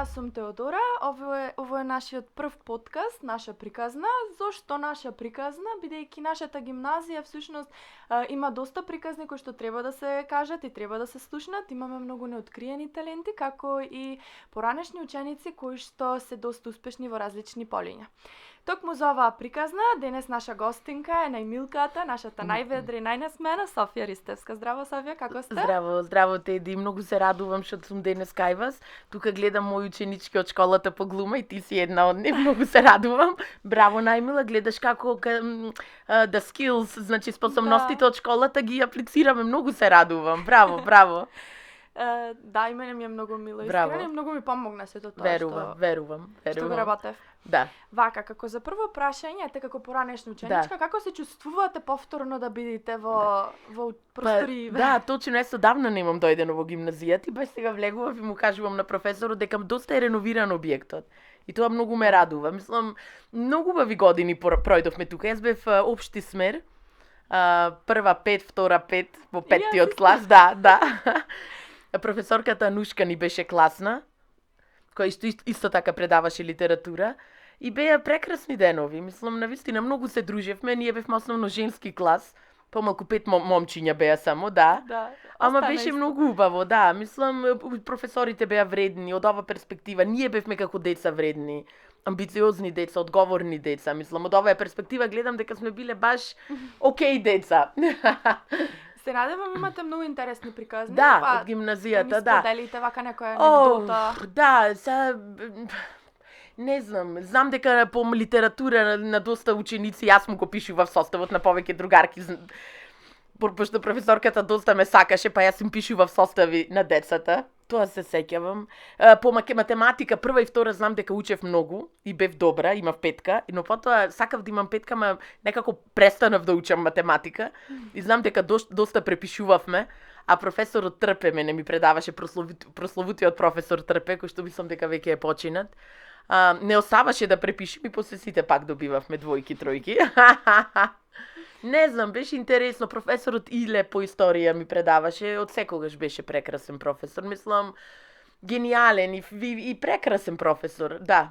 јас сум Теодора, ово е нашиот прв подкаст, наша приказна. Зошто наша приказна? Бидејќи нашата гимназија всушност има доста приказни кои што треба да се кажат и треба да се слушнат. Имаме многу неоткриени таленти, како и поранешни ученици кои што се доста успешни во различни полиња. Токму за оваа приказна, денес наша гостинка е најмилката, нашата најведра и најнасмена Софија Ристевска. Здраво, Софија, како сте? Здраво, Теди, многу се радувам што сум денес кај вас. Тука гледам мои ученички од школата по глума и ти си една од нив, многу се радувам. Браво, најмила, гледаш како the skills, значи способностите од школата ги аплицираме, многу се радувам. Браво. Да, и мене ми е многу мило искрено и многу ми помогна сето тоа верувам. Што го работев. Да. Вака, како за прво прашање, како поранешна ученичка, како се чувствувате повторно да бидете во простори? Да, точно, јас одавна немам дојдено во гимназијата и баш сега влегував и му кажувам на професорот дека доста е реновиран објектот. И тоа многу ме радува. Мислам, многу убави години пројдовме тука. Јас бев општи смер, прва 5, втора 5 во 5-тиот клас, да. Професорката Анушка ни беше класна, која исто така предаваше литература. И беа прекрасни денови. Мислам, навистина многу се дружевме. Ние бевме основно женски клас. Помалку 5 момчиња беа само, да. Ама беше многу убаво, да. Мислам, професорите беа вредни од ова перспектива. Ние бевме како деца вредни, амбициозни деца, одговорни деца. Мислам, од оваа перспектива гледам дека сме биле баш окей деца. Се надевам имате многу интересни приказни. Да, од гимназијата, да. Споделите вака некоја анекдота. Да, не знам дека по литература на доста ученици јас му го пишував составот на повеќе другарки. Пошто професорката доста ме сакаше, па јас им пишував состави на децата. Тоа се сеќавам. По математика прва и втора знам дека учев многу и бев добра, имав 5, но потоа сакав да имам 5, ма некако престанав да учам математика и знам дека доста препишувавме, а професорот Трпе мене ми предаваше, прословутиот професор Трпе, кој што мислам дека веќе е починат. Не оставаше да препишем и после сите пак добивавме 2, 3. Не знам, беше интересно. Професорот Иле по историја ми предаваше, од секогаш беше прекрасен професор. Мислам, гениален и прекрасен професор, да.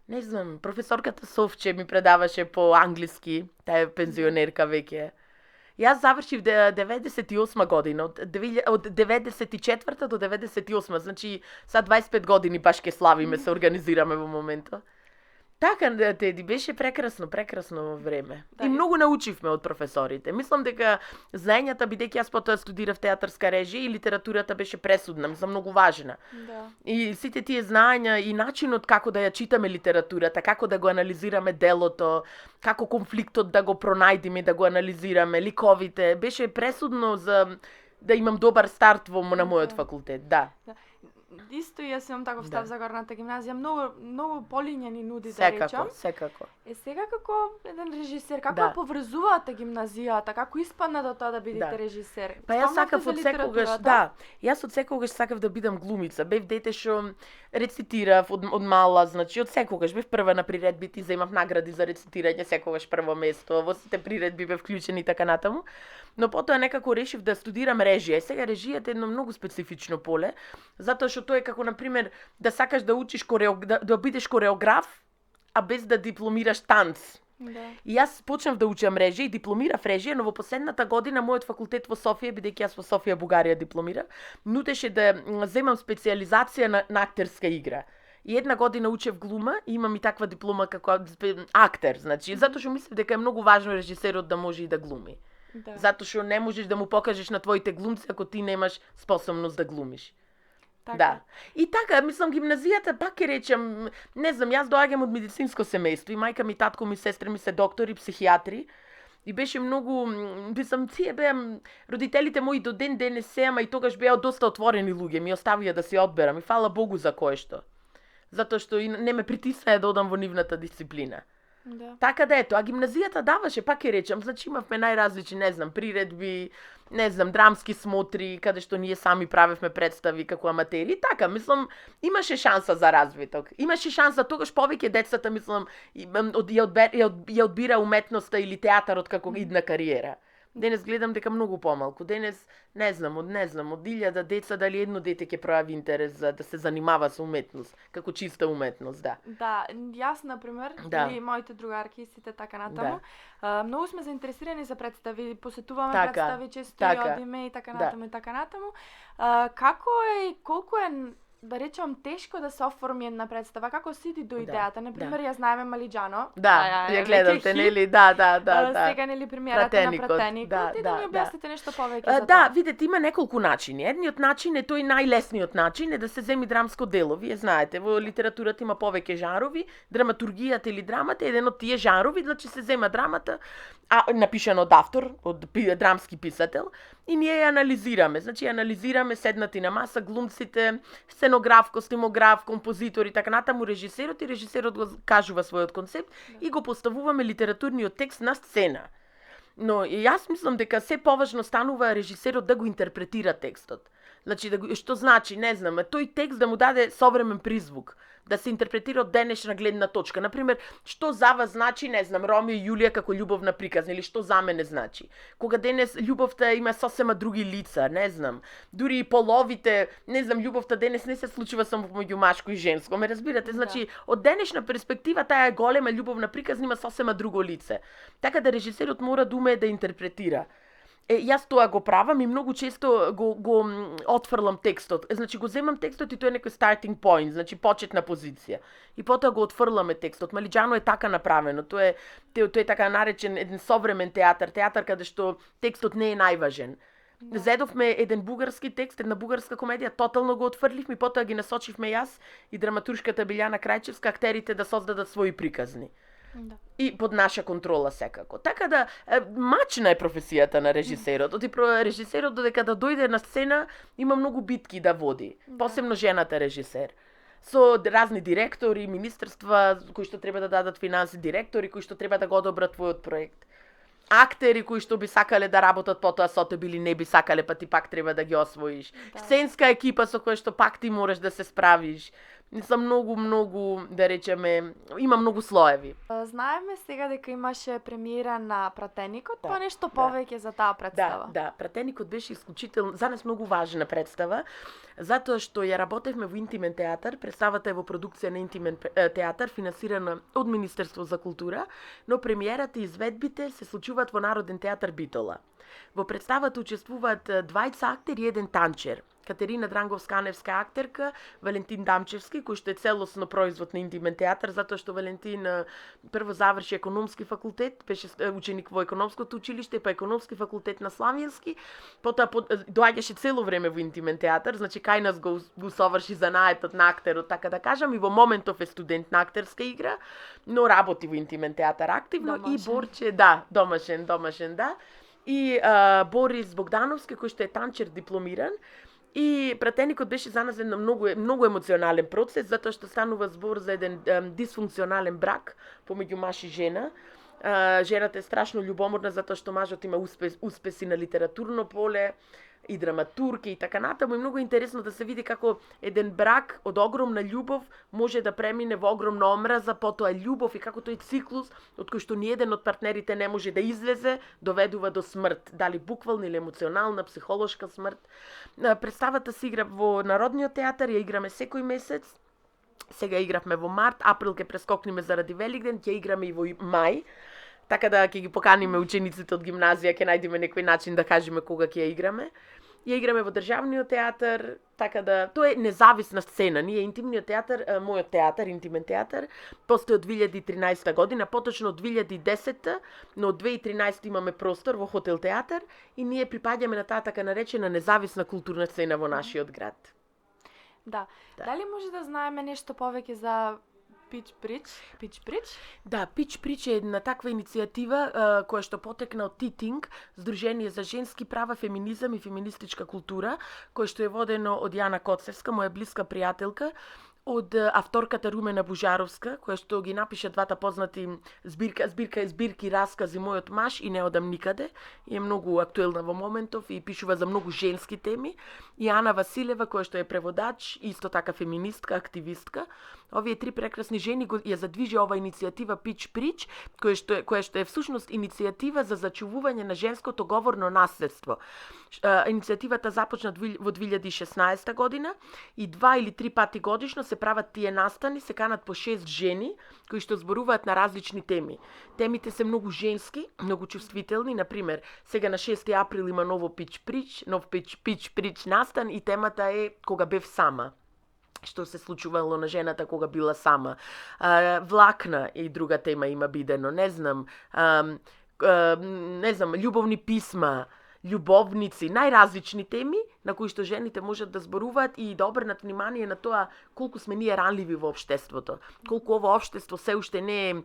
Не знам, професорката Совче ми предаваше по англиски, таа е пензионерка веќе. Јас завршив 98 година, од 94 до 98, значи са 25 години баш ке славиме, се организираме во моментот. Така, Теди, беше прекрасно време. Да, и многу научивме од професорите. Мислам дека знаењата, бидејќи јас потоа студирав театарска режија и литературата беше пресудна, мислам, многу важна. Да. И сите тие знаења и начинот како да ја читаме литературата, како да го анализираме делото, како конфликтот да го пронајдеме, да го анализираме, ликовите, беше пресудно за да имам добар старт на мојот факултет, да. Исто јас имам таков став за горната гимназија, многу полиња ни нуди да речам. Секако. Сега како еден режисер, како ја поврзувате гимназијата, како испадна до тоа да бидете режисер? Па јас сакав од секогаш, јас од секогаш сакав да бидам глумица. Бев дете што рецитирав од мала, значи од секогаш бев прва на приредбите, земав награди за рецитирање, секогаш прво место, во сите приредби бев вклучен и така натаму. Но потоа некако решив да студирам режија. Сега режијата е едно многу специфично поле, затоа што тоа е како на пример да сакаш да учиш да бидеш кореограф, а без да дипломираш танц. Да. И јас почнав да учам режија и дипломирав режија, но во последната година мојот факултет во Софија, бидејќи јас во Софија, Бугарија дипломирав, нудеше да земам специјализација на актерска игра. И една година учев глума и имам и таква диплома како актер, значи, затоа што мислев дека е многу важно режисерот да може и да глуми. Да. Затоа што не можеш да му покажеш на твоите глумци ако ти немаш способност да глумиш. Така. Да. И така, мислам, гимназијата, пак ќе речам, не знам, јас доаѓам од медицинско семејство и мајка ми, татко ми, сестри ми се доктори, психијатри. И беше многу, мислам, тие беа, родителите мои до ден денес се, ама и тогаш беа доста отворени луѓе, ми оставија да си одберам и фала Богу за кое што. Затоа што и не ме притиснаја да одам во нивната дисциплина. Да. Така да ето, а гимназијата даваше, пак ќе речам, значи имавме најразлични, не знам, приредби, не знам, драмски смотри, каде што ние сами правевме представи како аматери. Така, мислам, имаше шанса за развиток. Имаше шанса тогаш повеќе децата, мислам, ја одбира уметноста или театарот како идна кариера. Денес гледам дека многу помалку. Денес, не знам, од 1000 деца дали едно дете ќе пројави интерес за да се занимава со уметност, како чиста уметност, да. Да, јас, например, Да. или моите другарки, сите така натаму, многу сме заинтересирани за представи, посетуваме Така, представи често така. и одиме и така Да. натаму и така натаму. Како е и колку е, да речам, тешко да се оформи една представа, како си ти до идејата? Например, ја знаеме Малиџано. Да, ја веќе гледавте, хит. нели? Да. Сега нели премиерата Пратеникот, на Пратеникот, да, и да ни да, објасните нешто повеќе за Да, тоа. видете, има неколку начини. Едниот начин е тој најлесниот начин е да се земи драмско дело. Вие знаете, во литературата има повеќе жанрови, драматургијата или драмата е еден од тие жанрови, значи се зема драмата, напишано од автор, од драмски писател, и ние ја анализираме. Значи, анализираме седнати на маса глумците, сценограф, костимограф, композитор и така натаму, режисерот, и режисерот го кажува својот концепт и го поставуваме литературниот текст на сцена. Но јас мислам дека се поважно станува режисерот да го интерпретира текстот. Значи, што значи, не знам, тој текст да му даде современ призвук, да се интерпретира од денешна гледна точка. Например, што за вас значи, не знам, Ромео и Јулија како љубовна приказна, или што за мене значи. Кога денес љубовта има сосема други лица, не знам, дури и половите, не знам, љубовта денес не се случува само меѓу машко и женско, ме разбирате? Значи, од денешна перспектива таа голема љубовна приказна има сосема друго лице. Така да режисерот мора да умее да интерпретира. Јас тоа го правам и многу често го отфрлам текстот. Значи го земам текстот и тоа е некој starting point, значи почетна позиција. И потоа го отфрламе текстот. Малиџано е така направено. Тоа е така наречен еден современ театар, театар каде што текстот не е најважен. Зедовме еден бугарски текст, една бугарска комедија, тотално го отфрливме и потоа ги насочивме јас и драматуршката Билјана Крајчевска актерите да создадат своји приказни. Да. И под наша контрола секако. Така да, мачна е професијата на режисерот. Режисерот додека да дојде на сцена има многу битки да води. Посебно жената режисер. Со разни директори, министерства кои што треба да дадат финанси, директори кои што треба да го одобрат твојот проект. Актери кои што би сакале да работат потоа со тебе или не би сакале, па ти пак треба да ги освоиш. Сценска екипа со која што пак ти можеш да се справиш. Мислам многу, да речеме, има многу слоеви. Знаеме сега дека имаше премиера на Пратеникот, па нешто повеќе за таа представа. Да, Пратеникот беше исклучително, за нас многу важна представа, затоа што ја работевме во Интимен театар, представата е во продукција на Интимен театар, финансирана од Министерство за култура, но премиерата и изведбите се случуваат во Народен театар Битола. Во представата учествуваат двајца актери и еден танчер. Катерина Дранговска-Аневска актерка, Валентин Дамчевски, кој што е целосно производ на Интимен театар, затоа што Валентин прво заврши економски факултет, беше ученик во економското училиште, па економски факултет на Славјански, потоа доаѓаше цело време во Интимен театар, значи кај нас го соврши занаетот на актерот, така да кажам, и во моментов е студент на актерска игра, но работи во Интимен театар активно. Домашен. И Борче, домашен, да. И Борис Богдановски, кој што е танчер дипломиран. И Пратеникот беше за нас еден многу емоционален процес, затоа што станува збор за еден дисфункционален брак помеѓу маж и жена. Жената е страшно љубоморна затоа што мажот има успеси на литературно поле и драматург и така натаму, и многу интересно да се види како еден брак од огромна љубов може да премине во огромна омраза, потоа љубов, и како тој циклус од кој што ниеден од партнерите не може да излезе, доведува до смрт, дали буквална или емоционална, психолошка смрт. Представата се игра во Народниот театар, ја играме секој месец. Сега игравме во март, април ќе прескокнеме заради Великден, ќе играме и во мај. Така да ќе ги поканиме учениците од гимназија, ќе најдеме некој начин да кажеме кога ќе ја играме. Ја играме во Државниот театар, така да тоа е независна сцена. Ние Интимниот театар, мојот театар, Интимен театар, постои од 2013 година, поточно од 2010, но од 2013 имаме простор во Хотел театар и ние припаѓаме на таа така наречена независна културна сцена во нашиот град. Да. Дали може да знаеме нешто повеќе за Pitch Bridge? Да, Pitch Bridge е една таква иницијатива која што потекна од ТИТИНГ, Сдружение за женски права, феминизам и феминистичка култура, кој што е водено од Јана Коцевска, моја блиска пријателка, од авторката Румена Бужаровска, која што ги напише двата познати збирки раскази Мојот маж и Не одам никаде, и е многу актуелна во моментов и пишува за многу женски теми, и Ана Василева, која што е преводач, исто така феминистка, активистка. Овие три прекрасни жени ја задвижи ова иницијатива Пич Прич, која што е всушност иницијатива за зачувување на женското говорно наследство. Иницијативата започна во 2016 година и 2 или 3 пати годишно се прават тие настани, се канат по 6 жени кои што зборуваат на различни теми. Темите се многу женски, многу чувствителни, например, сега на 6 април има нов Пич Прич настан и темата е Кога бев сама. Што се случувало на жената кога била сама. Влакна и друга тема има бидено, не знам, љубовни писма, љубовници, најразлични теми на кои што жените можат да зборуваат и да обрнат внимание на тоа колку сме ние ранливи во општеството, колку ова општество се уште не е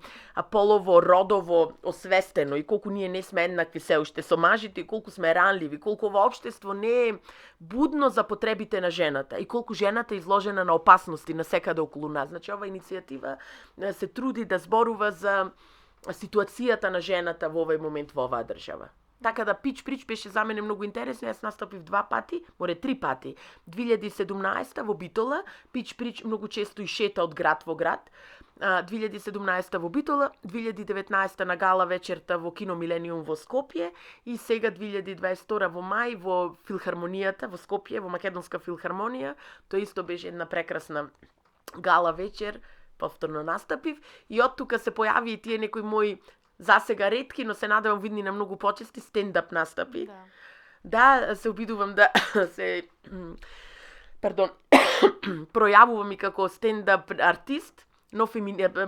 полово, родово освестено и колку ние не сме еднакви се уште со мажите и колку сме ранливи, колку ова општество не е будно за потребите на жената и колку жената е изложена на опасности на секаде околу нас. Значи, ова иницијатива се труди да зборува за ситуацијата на жената во овој момент во оваа држава. Така да Пич Прич беше за мене многу интересно, јас настапив 2 пати, море 3 пати. 2017 во Битола, Пич Прич многу често и шета од град во град. 2017 во Битола, 2019 на гала вечерта во Кино Милениум во Скопје и сега 2022 во мај во филхармонијата во Скопје, во Македонска филхармонија. Тоа исто беше една прекрасна гала вечер, повторно настапив и од тука се појави и тие некои мои засега ретки, но се надевам видни на многу почести стендап настапи. Да, се обидувам да се пројавувам и како стендап артист, но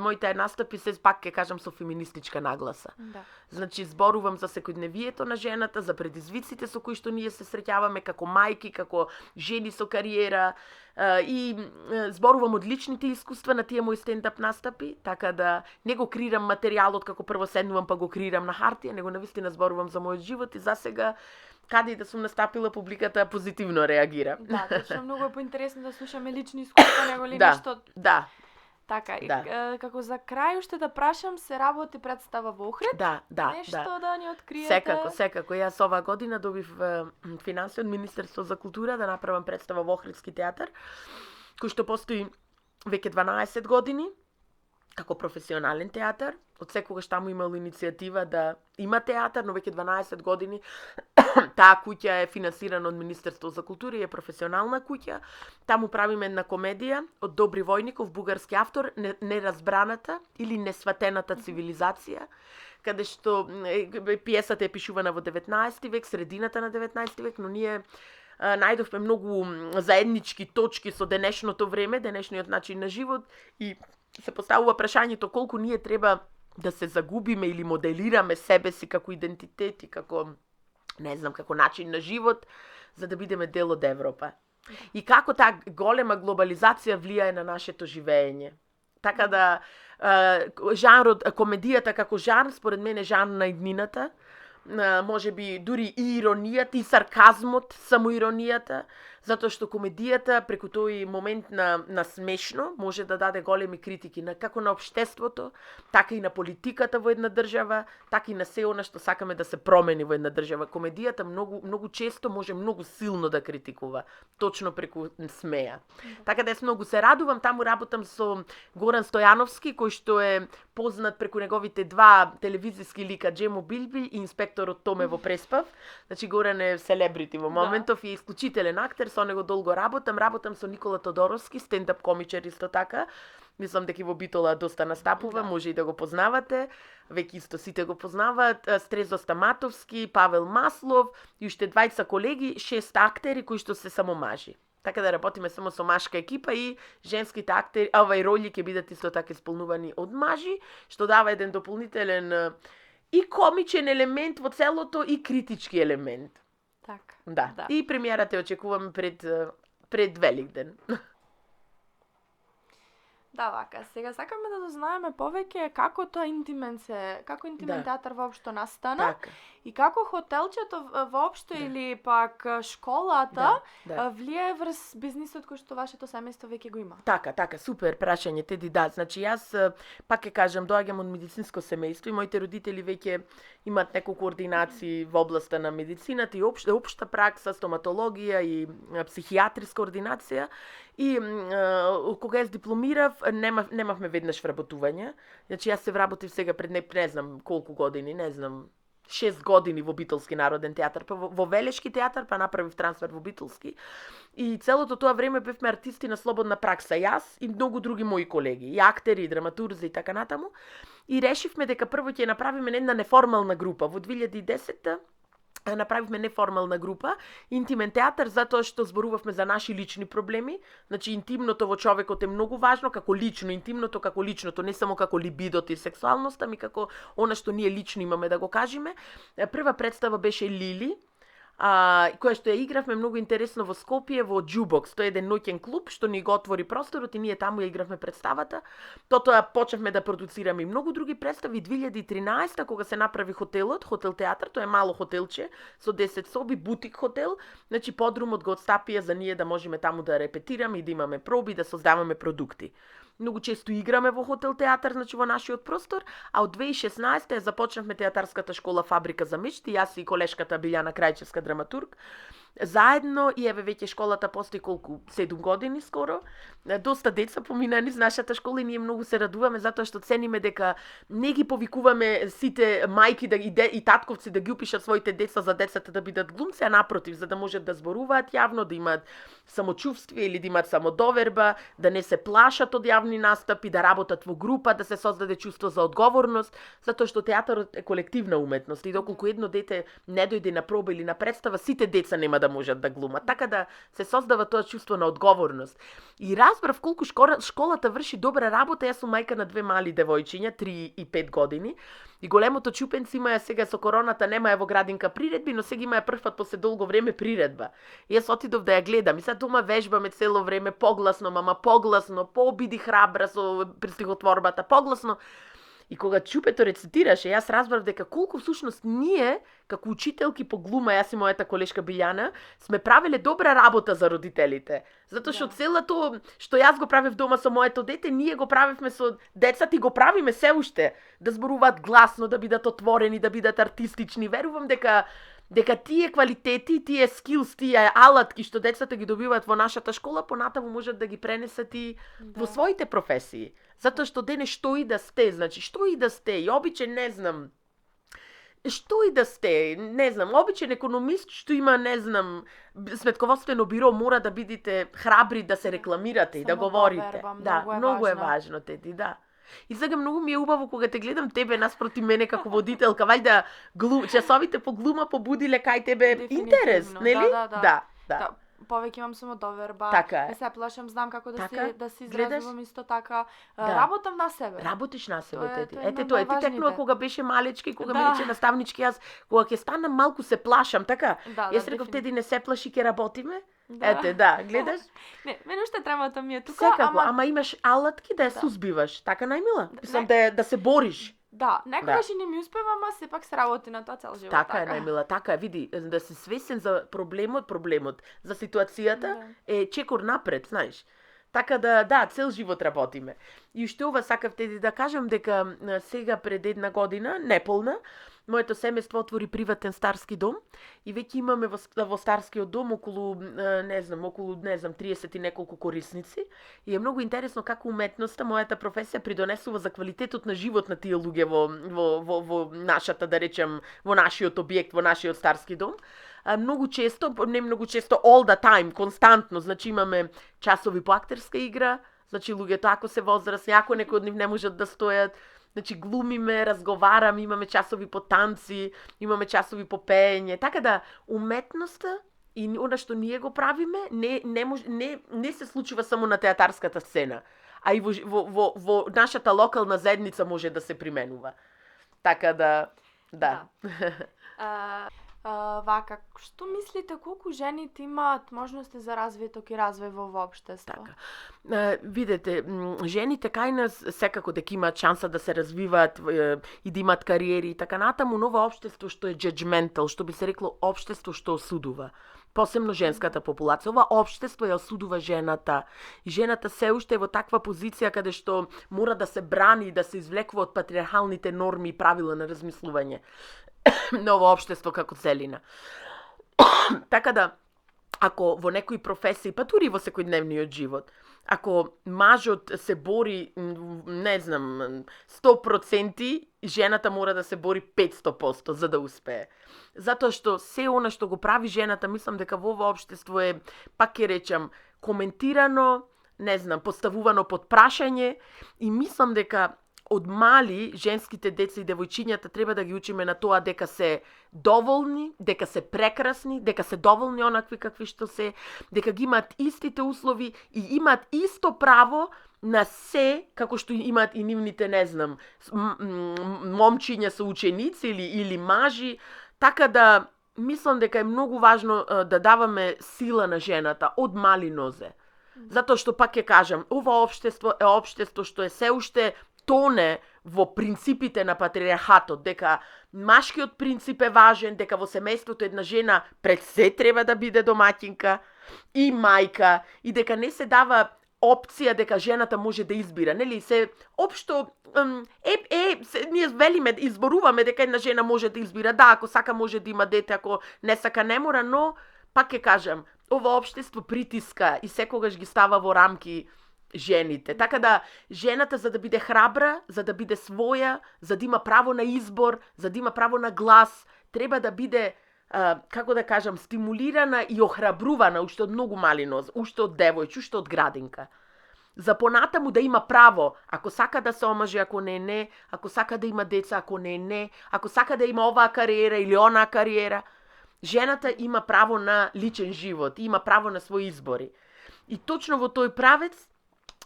моите настапи се пак ќе кажам со феминистичка нагласа. Да. Значи зборувам за секојдневието на жената, за предизвиците со кои што ние се среќаваме како мајки, како жени со кариера и зборувам од личните искуства на тие мои стендап настапи, така да не го крирам материјалот како прво седнувам па го крирам на хартија, него навистина зборувам за мојот живот и засега каде и да сум настапила, публиката позитивно реагира. Да, точно многу е поинтересно да слушаме лични искуства, него ли нешто. Да. Така, Да. како за крај уште да прашам, се работи представа во Охрид? Да. Нешто да ни откриете? Секако. Јас оваа година добив финансија од Министерство за култура да направам представа во Охридски театар, кој што постои веќе 12 години, како професионален театар. Од секогаш таму имало иницијатива да има театар, но веќе 12 години таа куќа е финансирана од Министерство за култура и е професионална куќа. Таму правиме една комедија од Добри Војников, бугарски автор, Неразбраната или Несватената цивилизација, каде што пиесата е пишувана во 19 век, средината на 19 век, но ние најдовме многу заеднички точки со денешното време, денешниот начин на живот и се поставува прашањето колку ние треба да се загубиме или моделираме себе си како идентитет и како, не знам, како начин на живот, за да бидеме дел од Европа. И како таа голема глобализација влијае на нашето живење. Така да, жанрот, комедијата како жанр, според мене жанр на иднината, може би дури и иронијата, и сарказмот, самоиронијата, затоа што комедијата преку тој момент на смешно може да даде големи критики како на општеството, така и на политиката во една држава, така и на се она што сакаме да се промени во една држава. Комедијата многу често може многу силно да критикува, точно преку смеја. Така да јас многу се радувам, таму работам со Горан Стојановски, кој што е познат преку неговите 2 телевизиски лика Джемо Билби и инспекторот Томе во Преспав. Значи Горан е селебрити во моментов и исклучителен актер, со него долго работам со Никола Тодоровски, стендап комичар исто така. Мислам дека во Битола доста настапува, може и да го познавате, веќе исто сите го познаваат, Стрезо Стаматовски, Павел Маслов и уште 2 колеги, 6 актери кои што се само мажи. Така да работиме само со машка екипа и женските актери, роли ќе бидат исто така исполнувани од мажи, што дава еден дополнителен и комичен елемент во целото и критички елемент. Така. Да. И премиерата ја очекуваме пред Великден. Да, вака. Сега сакаме да дознаеме повеќе како тоа интимен театар воопшто настана. Така. И како хотелчето воопшто или пак школата влијае врз бизнисот кој што вашето семејство веќе го има? Така, супер прашање, Теди, да. Значи, јас, пак ќе кажам, доаѓам од медицинско семејство и моите родители веќе имаат неколку ординации во областа на медицината и општа пракса, стоматологија и психијатриска ординација. И кога јас дипломирав, немавме веднаш вработување. Значи, јас се вработив сега пред не знам колку години, 6 години во Битолски народен театар, па во Велешки театар, па направив трансфер во Битолски. И целото тоа време бевме артисти на слободна пракса, јас и многу други мои колеги, и актери, и драматурзи и така натаму. И решивме дека прво ќе направиме една неформална група. Во 2010 направивме неформална група, интимен театар, затоа што зборувавме за наши лични проблеми. Значи, интимното во човекот е многу важно, како лично, интимното како личното, не само како либидото и сексуалноста, ми како она што ние лично имаме да го кажеме. Прва представа беше Лили, која што ја игравме многу интересно во Скопје, во Джубокс. Тоа е еден ноќен клуб што ни го отвори просторот и ние таму ја игравме представата. Тоа почнавме да продуцираме и многу други представи. 2013 кога се направи хотелот, хотел театар, тоа е мало хотелче со 10 соби, бутик хотел. Значи подрумот го отстапија за ние да можеме таму да репетираме и да имаме проби, да создаваме продукти. Многу често играме во хотел театар, значи во нашиот простор, а од 2016 започнавме театарската школа Фабрика за мечти, јас и колешката Билјана Крајчевска драматург. Заедно и еве веќе школата постои колку 7 години скоро. Доста деца помина низ нашата школа и ние многу се радуваме затоа што цениме дека не ги повикуваме сите мајки и татковци да ги упишат своите деца за децата да бидат глумци, а напротив, за да можат да зборуваат јавно, да имаат самочувствие или да имаат самодоверба, да не се плашат од јавни настапи, да работат во група, да се создаде чувство за одговорност, затоа што театарот е колективна уметност и доколку едно дете не дојде на проба или на представа, сите деца нема да можат да глумат. Така да се создава тоа чувство на одговорност. И разбрав колку школата врши добра работа. Јас сум мајка на 2 мали девојчиња, 3 и 5 години. И големото чупенци имаја сега со короната, немаја во градинка приредби, но сега имаја прв пат после долго време приредба. И јас отидов да ја гледам. И сега дома вежбаме цело време погласно, мама, погласно, побиди храбра со стихотворбата, погласно. И кога Чупето рецитираше, јас разбрав дека колку всушност ние, како учителки по глума, јас и мојата колешка Билјана, сме правеле добра работа за родителите. Затоа што целото што јас го правев дома со моето дете, ние го правевме со децата и го правиме се уште. Да зборуваат гласно, да бидат отворени, да бидат артистични. Верувам дека тие квалитети, тие скилс, тие алатки што децата ги добиваат во нашата школа, понатаму можат да ги пренесат и во своите професии. Затоа што денес што и да сте, значи што и да сте, и обичен, не знам, што и да сте, не знам, обичен економист што има, не знам, сметководствено биро, мора да бидите храбри да се рекламирате и да говорите. Да, многу е важно, Теди, да. И сега многу ми е убаво кога те гледам тебе наспроти мене како водителка, вајда часовите по глума побудиле кај тебе интерес, нели? Да. Повеќе имам самодоверба. Така е. Не се плашам, знам како така, да се изразувам исто така. Работам на себе. Работиш на себе, Теди. Ете тоа е. Ти текнува кога беше малечки, кога ме рече наставнички, јас кога ќе станам малку се плашам, така? Јас реков, Теди, не се плаши, ќе работиме. Ете, гледаш? Не, мене уште тремата ми е тука, ама имаш алатки да ја сузбиваш, така најмила. Мислам да се бориш. Да, некогаш и не ми успева, ама сепак се работи на тоа цел живот. Така е, најмила, така е, види, да си свесен за проблемот, за ситуацијата е чекор напред, знаеш. Така да, цел живот работиме. И уште ова сакав, Теди, да кажам дека сега пред 1 година, неполна, моето семејство отвори приватен старски дом и веќе имаме во старскиот дом околу 30 и неколку корисници. И е многу интересно како уметноста, мојата професија придонесува за квалитетот на живот на тие луѓе во нашата, да речем, во нашиот објект, во нашиот старски дом. Многу често, all the time, константно, значи имаме часови по актерска игра, значи луѓето ако се возрастни, ако некој од нив не можат да стојат, значи глумиме, разговараме, имаме часови по танци, имаме часови по пеење, така да уметноста и она што ние го правиме не се случува само на театарската сцена, а и во нашата локална заедница може да се применува. Така да. Вака, што мислите колку жените имаат можности за развиток и развој во ово општество? Така. Видете, жените кај нас секако дека имаат шанса да се развиваат и да имаат кариери и така натаму, но ова општество што е judgmental, што би се рекло општество што осудува. Посебно женската популација. Ова општество ја осудува жената. И жената се уште е во таква позиција каде што мора да се брани и да се извлекува од патриархалните норми и правила на размислување на ова општество како целина. Така да, ако во некои професии, па дури во секојдневниот живот, ако мажот се бори, не знам, 100%, жената мора да се бори 500% за да успее. Затоа што се она што го прави жената, мислам дека во ова општество е, пак ќе речам, коментирано, не знам, поставувано под прашање и мислам дека од мали женските деца и девојчињата треба да ги учиме на тоа дека се доволни, дека се прекрасни, дека се доволни онакви какви што се, дека ги имаат истите услови и имаат исто право на се како што имаат и нивните, не знам, момчиња со ученици или мажи, така да мислам дека е многу важно да даваме сила на жената од мали нозе. Затоа што пак ќе кажам, ова општество е општество што е се уште тоне во принципите на патриархатот, дека машкиот принцип е важен, дека во семејството една жена пред се треба да биде домаќинка и мајка, и дека не се дава опција дека жената може да избира, нели? Се општо ние велиме, изборуваме дека една жена може да избира, да, ако сака може да има дете, ако не сака не мора, но пак ќе кажам, ова општество притиска и секогаш ги става во рамки жените. Така да жената за да биде храбра, за да биде своја, за да има право на избор, за да има право на глас, треба да биде како да кажам, стимулирана и охрабрувана уште од многу мали ноз, уште од девојче, уште од градинка. За понатаму да има право, ако сака да се омажи, ако не, ако сака да има деца, ако не, ако сака да има оваа кариера или онаа кариера. Жената има право на личен живот, има право на своји избори. И точно во тој правец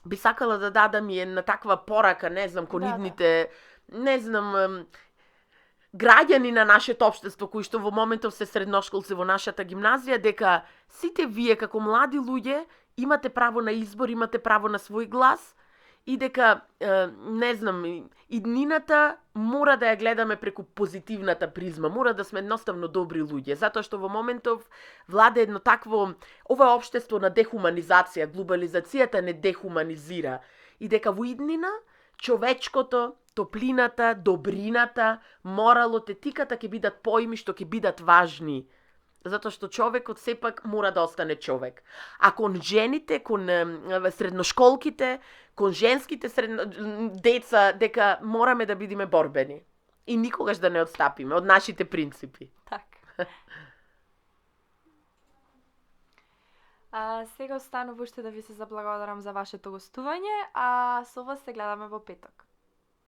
би сакала да дадам и една таква порака, не знам, кон идните, не знам, граѓани на нашето општество кои што во моментов се средношколци во нашата гимназија, дека сите вие како млади луѓе имате право на избор, имате право на свој глас и дека, не знам, иднината мора да ја гледаме преку позитивната призма, мора да сме едноставно добри луѓе, затоа што во моментов влада едно такво, ова општество на дехуманизација, глобализацијата не дехуманизира и дека во иднина човечкото, топлината, добрината, моралот, етиката ќе бидат поими што ќе бидат важни. Затоа што човекот сепак мора да остане човек. А кон жените, кон средношколките, кон женските деца, дека мораме да бидеме борбени. И никогаш да не отстапиме од нашите принципи. Така. Сега останува уште да ви се заблагодарам за вашето гостување, а со вас се гледаме во петок.